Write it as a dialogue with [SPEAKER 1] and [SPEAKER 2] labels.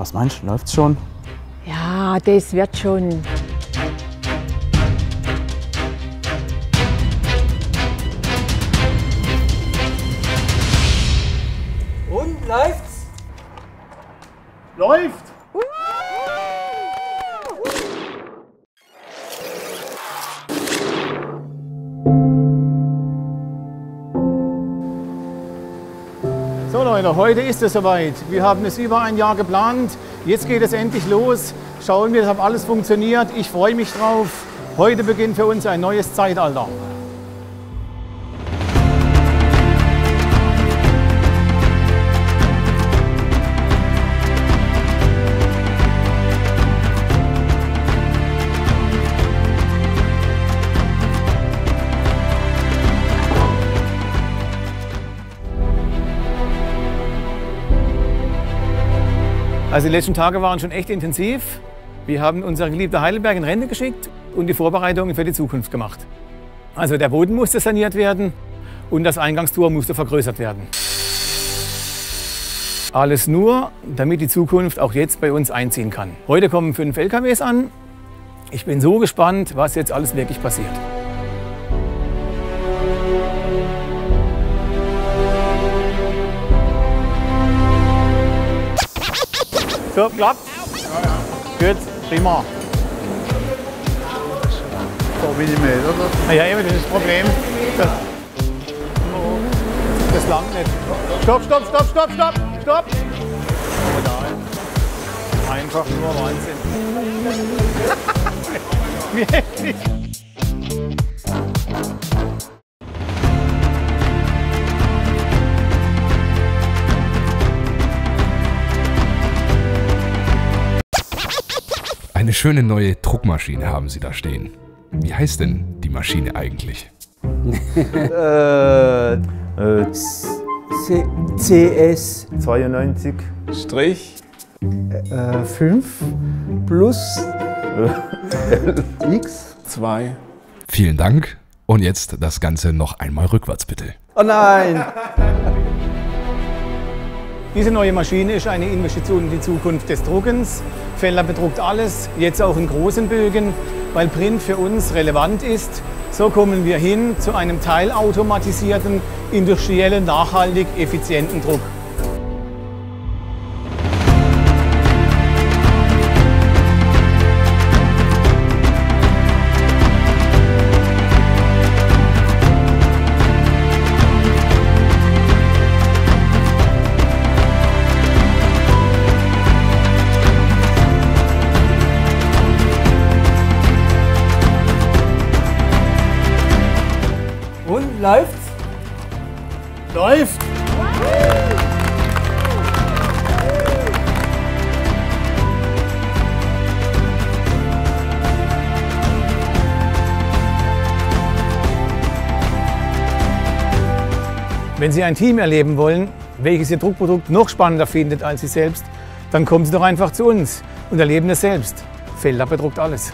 [SPEAKER 1] Was meinst du, läuft's schon?
[SPEAKER 2] Ja, das wird schon.
[SPEAKER 3] Und läuft's?
[SPEAKER 1] Läuft!
[SPEAKER 4] So Leute, heute ist es soweit. Wir haben es über ein Jahr geplant. Jetzt geht es endlich los. Schauen wir, ob alles funktioniert. Ich freue mich drauf. Heute beginnt für uns ein neues Zeitalter. Also die letzten Tage waren schon echt intensiv. Wir haben unsere geliebte Heidelberg in Rente geschickt und die Vorbereitungen für die Zukunft gemacht. Also der Boden musste saniert werden und das Eingangstor musste vergrößert werden. Alles nur, damit die Zukunft auch jetzt bei uns einziehen kann. Heute kommen 5 LKWs an. Ich bin so gespannt, was jetzt alles wirklich passiert. So, klappt? Gut, prima.
[SPEAKER 1] So Millimeter, oder?
[SPEAKER 4] Ja, eben, das ist das Problem. Das langt nicht. Stopp, stopp, stopp, stopp, stopp, stopp! Einfach nur Wahnsinn. Wie heftig.
[SPEAKER 5] Eine schöne neue Druckmaschine haben Sie da stehen. Wie heißt denn die Maschine eigentlich?
[SPEAKER 3] CS 92 Strich 5 plus X 2.
[SPEAKER 5] Vielen Dank. Und jetzt das Ganze noch einmal rückwärts, bitte.
[SPEAKER 3] Oh nein!
[SPEAKER 4] Diese neue Maschine ist eine Investition in die Zukunft des Druckens. Felder bedruckt alles, jetzt auch in großen Bögen, weil Print für uns relevant ist. So kommen wir hin zu einem teilautomatisierten, industriellen, nachhaltig effizienten Druck.
[SPEAKER 3] Und läuft's?
[SPEAKER 4] Läuft! Wenn Sie ein Team erleben wollen, welches Ihr Druckprodukt noch spannender findet als Sie selbst, dann kommen Sie doch einfach zu uns und erleben es selbst. Felder bedruckt alles.